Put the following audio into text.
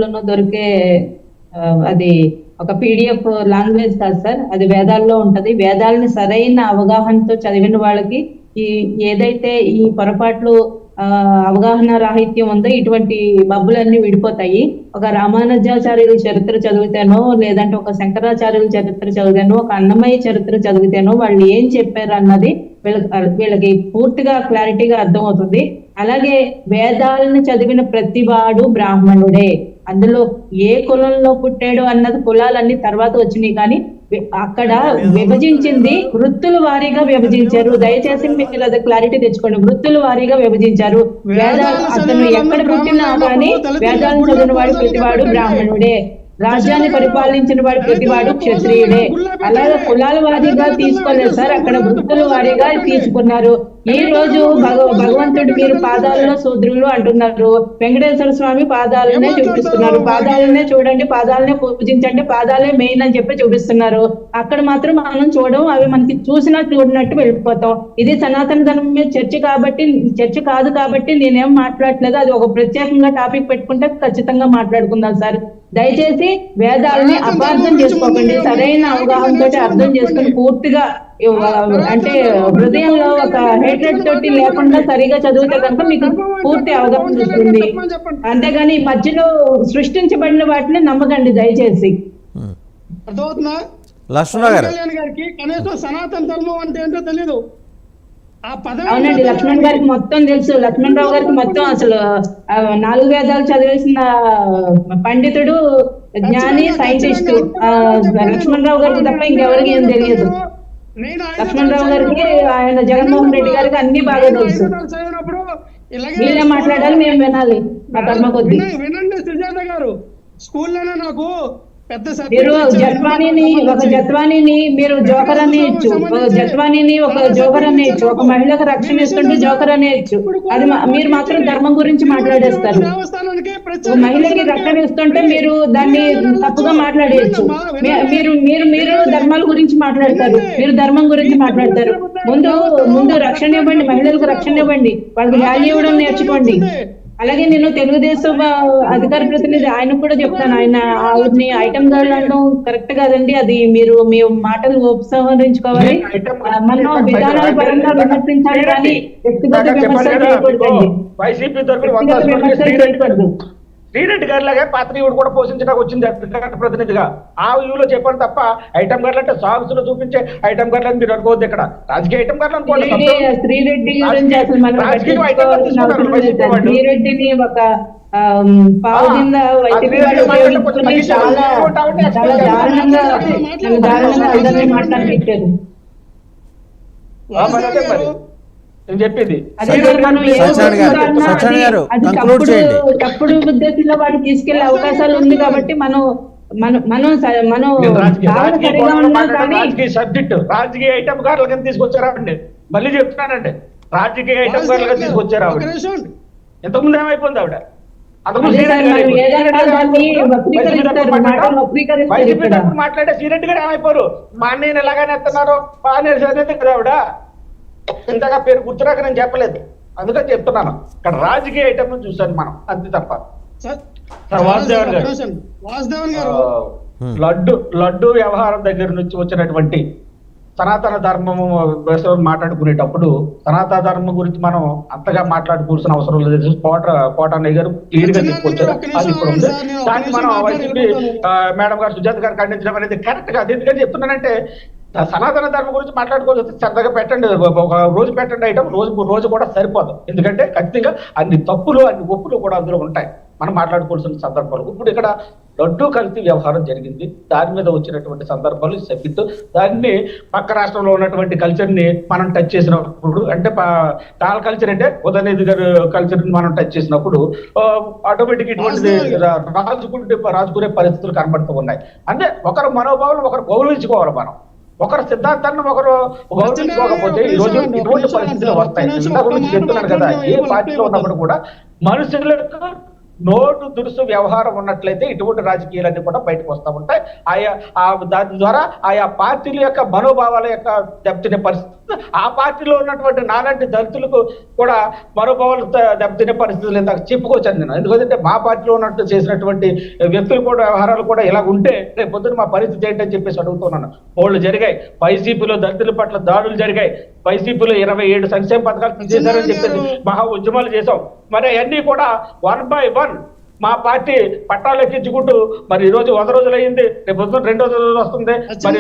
లోనూ దొరికే అది ఒక పీడిఎఫ్ లాంగ్వేజ్ కాదు సార్, అది వేదాల్లో ఉంటది. వేదాలని సరైన అవగాహనతో చదివిన వాళ్ళకి ఈ ఏదైతే ఈ పొరపాట్లు అవగాహన రాహిత్యం ఉందో ఇటువంటి మబ్బులన్నీ విడిపోతాయి. ఒక రామానుజాచార్యుల చరిత్ర చదివితేనో, లేదంటే ఒక శంకరాచార్యుల చరిత్ర చదివానో, ఒక అన్నమయ్య చరిత్ర చదివితేనో వాళ్ళు ఏం చెప్పారు అన్నది వీళ్ళకి పూర్తిగా క్లారిటీగా అర్థమవుతుంది. అలాగే వేదాలను చదివిన ప్రతివాడు బ్రాహ్మణుడే. అందులో ఏ కులంలో పుట్టాడు అన్నది కులాలన్నీ తర్వాత వచ్చినాయి, కానీ అక్కడ విభజించింది వృత్తుల వారీగా విభజించారు. దయచేసి మీరు అది క్లారిటీ తెచ్చుకోండి. వృత్తుల వారీగా విభజించారు. వేదాలు అతను ఎక్కడ పుట్టినా కానీ వేదాలను చదివిన వాడు ప్రతివాడు బ్రాహ్మణుడే. రాజ్యాన్ని పరిపాలించిన వాడు ప్రతివాడు క్షత్రియుడే. అలాగే కులాల వారీగా తీసుకోలేదు సార్, అక్కడ వృత్తుల వారీగా తీసుకున్నారు. ఈ రోజు భగవంతుడు మీరు పాదాలలో శూద్రులు అంటున్నారు, వెంకటేశ్వర స్వామి పాదాలనే చూపిస్తున్నారు. పాదాలనే చూడండి, పాదాలనే పూజించండి, పాదాలే మెయిన్ అని చెప్పి చూపిస్తున్నారు. అక్కడ మాత్రం మనం చూడడం, అవి మనకి చూసినా చూడనట్టు వెళ్ళిపోతాం. ఇది సనాతన ధర్మం మీద చర్చ కాదు కాబట్టి నేనేం మాట్లాడట్లేదు. అది ఒక ప్రత్యేకంగా టాపిక్ పెట్టుకుంటే ఖచ్చితంగా మాట్లాడుకుందాం సార్. దయచేసి వేదాలని అపార్థం చేసుకోకండి, సరైన అవగాహనతో అర్థం చేసుకుని పూర్తిగా అంటే హృదయంలో ఒక హేట్రెడ్ తోటి లేకుండా సరిగా చదివితే కనుక మీకు పూర్తి అవగాహన వస్తుంది. అంతేగాని మధ్యలో సృష్టించబడిన వాటిని నమ్మకండి దయచేసి. అర్థమవుతుందా? కళ్యాణ్ గారికి కనీసం సనాతన ధర్మం అంటే ఏంటో తెలీదు. అవునండి, లక్ష్మణ్ గారికి మొత్తం తెలుసు. లక్ష్మణ్ రావు గారికి మొత్తం అసలు 4 వేదాలు చదివేసిన పండితుడు, జ్ఞాని, సైంటిస్ట్. లక్ష్మణ్ రావు గారికి తప్ప ఇంకెవరికి ఏం తెలియదు. లక్ష్మణ్ రావు గారికి, ఆయన జగన్మోహన్ రెడ్డి గారికి అన్ని బాగా తెలుసు. వీళ్ళే మాట్లాడాలి, మేము వినాలి మా కర్మ కొద్ది. వినండి సుజాత గారు, స్కూల్లోనే నాకు మీరు ఒక జత్వానీని మీరు జోకర్ అనేయచ్చు, ఒక జోకర్ అనేయచ్చు, ఒక మహిళకు రక్షణ ఇస్తుంటే జోకర్ అనేయచ్చు. అది మీరు మాత్రం ధర్మం గురించి మాట్లాడేస్తారు. మహిళకి రక్షణ ఇస్తుంటే మీరు దాన్ని తప్పుగా మాట్లాడేయచ్చు. మీరు ధర్మాల గురించి మాట్లాడతారు, మీరు ధర్మం గురించి మాట్లాడతారు. ముందు రక్షణ ఇవ్వండి, మహిళలకు రక్షణ ఇవ్వండి, వాళ్ళకి వాల్యూ ఇవ్వడం నేర్చుకోండి. అలాగే నేను తెలుగుదేశం అధికార ప్రతినిధి ఆయన కూడా చెప్తాను, ఆయన ఆవిడని ఐటమ్ గర్ల్ అనడం కరెక్ట్ కాదండి. అది మీరు మీ మాటలు ఉపసంహరించుకోవాలి. మనం విధానాల పరంగా విమర్శించాలి కానీ వ్యక్తిగత విమర్శలు చేయకూడదండి. శ్రీరెడ్డి గారి లాగే పాత్రికుడు కూడా పోషించడానికి వచ్చింది ప్రతినిధిగా. ఆ వ్యూలో చెప్పాను తప్ప ఐటమ్ గర్లు అంటే సాంగ్స్ లో చూపించే ఐటమ్ గర్లు అని మీరు అనుకోవద్దు. ఇక్కడ రాజకీయ ఐటమ్ గర్లు అనుకోండి. శ్రీరెడ్డిని ఒక పావు కింద చాలా దారుణంగా మాట్లాడిచ్చారు. చెప్పింది తప్పుడు ఉద్దేశంలో వాడు తీసుకెళ్లే అవకాశాలు ఉంది కాబట్టి రాజకీయ ఐటమ్ గార్లు తీసుకొచ్చారా అండి? మళ్ళీ చెప్తున్నానండి, రాజకీయ ఐటమ్ గార్లుగా తీసుకొచ్చారా? ఎంతకుముందు ఏమైపోయింది ఆవిడ? మాట్లాడే శ్రీరెడ్డి గారు ఏమైపోరు? మా అన్నయ్యని ఎలాగనే ఎత్తున్నారు, బాగానే కదా ఆవిడ. ఇంతగా పేరు గుర్తురాక నేను చెప్పలేదు, అందుకని చెప్తున్నాను. ఇక్కడ రాజకీయ ఐటమ్ చూసాను మనం, అంతే తప్ప. లడ్డు వ్యవహారం దగ్గర నుంచి వచ్చినటువంటి సనాతన ధర్మము మాట్లాడుకునేటప్పుడు సనాతన ధర్మం గురించి మనం అంతగా మాట్లాడుకోవాల్సిన అవసరం లేదు. కోటన్నయ్య గారు క్లియర్ గా తీసుకొచ్చారు, అది ఇప్పుడు ఉంది. దాన్ని మనం వైసీపీ మేడం గారు, సుజాత గారు ఖండించడం అనేది కరెక్ట్ కాదు. ఎందుకని చెప్తున్నానంటే, సనాతన ధర్మం గురించి మాట్లాడుకోవచ్చు, సరదాగా పెట్టండి, ఒక రోజు పెట్టండి ఐటమ్, రోజు కూడా సరిపోదు. ఎందుకంటే ఖచ్చితంగా అన్ని తప్పులు అన్ని ఒప్పులు కూడా అందులో ఉంటాయి, మనం మాట్లాడుకోవాల్సిన సందర్భాలు. ఇప్పుడు ఇక్కడ లడ్డు కల్తీ వ్యవహారం జరిగింది, దాని మీద వచ్చినటువంటి సందర్భాలు సభ్యుతో దాన్ని పక్క రాష్ట్రంలో ఉన్నటువంటి కల్చర్ ని మనం టచ్ చేసినప్పుడు, అంటే టాల్ కల్చర్ అంటే ఉదయనిధి గారి కల్చర్ ని మనం టచ్ చేసినప్పుడు ఆటోమేటిక్ ఇటువంటి రాజుకునే పరిస్థితులు కనబడుతూ ఉన్నాయి. అంటే ఒకరు మనోభావాలు ఒకరు గౌరవించుకోవాలి. మనం ఒకరు సిద్ధాంతాన్ని ఒకరు గౌరవించుకోకపోతే ఈ రోజు ఇటువంటి పరిస్థితులు వస్తాయి. ఇంతకు ముందు చెప్తున్నాను కదా, ఏ పార్టీలో ఉన్నప్పుడు కూడా మనుషులకు నోటు దురుసు వ్యవహారం ఉన్నట్లయితే ఇటువంటి రాజకీయాలన్నీ కూడా బయటకు వస్తూ ఉంటాయి. దాని ద్వారా ఆయా పార్టీల యొక్క మనోభావాల యొక్క దెబ్బతినే పరిస్థితి, ఆ పార్టీలో ఉన్నటువంటి నాలాంటి దళితులకు కూడా మనోభావాలు దెబ్బతినే పరిస్థితులు ఇందాక చెప్పుకోవచ్చాను నేను. ఎందుకంటే మా పార్టీలో ఉన్నట్టు చేసినటువంటి వ్యక్తులు కూడా వ్యవహారాలు కూడా ఇలా ఉంటే రేపు పొద్దున మా పరిస్థితి ఏంటని చెప్పేసి అడుగుతున్నాను. వాళ్ళు జరిగాయి, వైసీపీలో దళితుల పట్ల దాడులు జరిగాయి, వైసీపీలో 27 సంక్షేమ పథకాలు చేశారని చెప్పేసి మహా ఉద్యమాలు చేశాం. మరి అవన్నీ కూడా 1 by 1 మా పార్టీ పట్టాలు ఎక్కించుకుంటూ మరి ఈ రోజు 100 రోజులు అయింది, రేపు 2వ రోజు వస్తుంది. మరి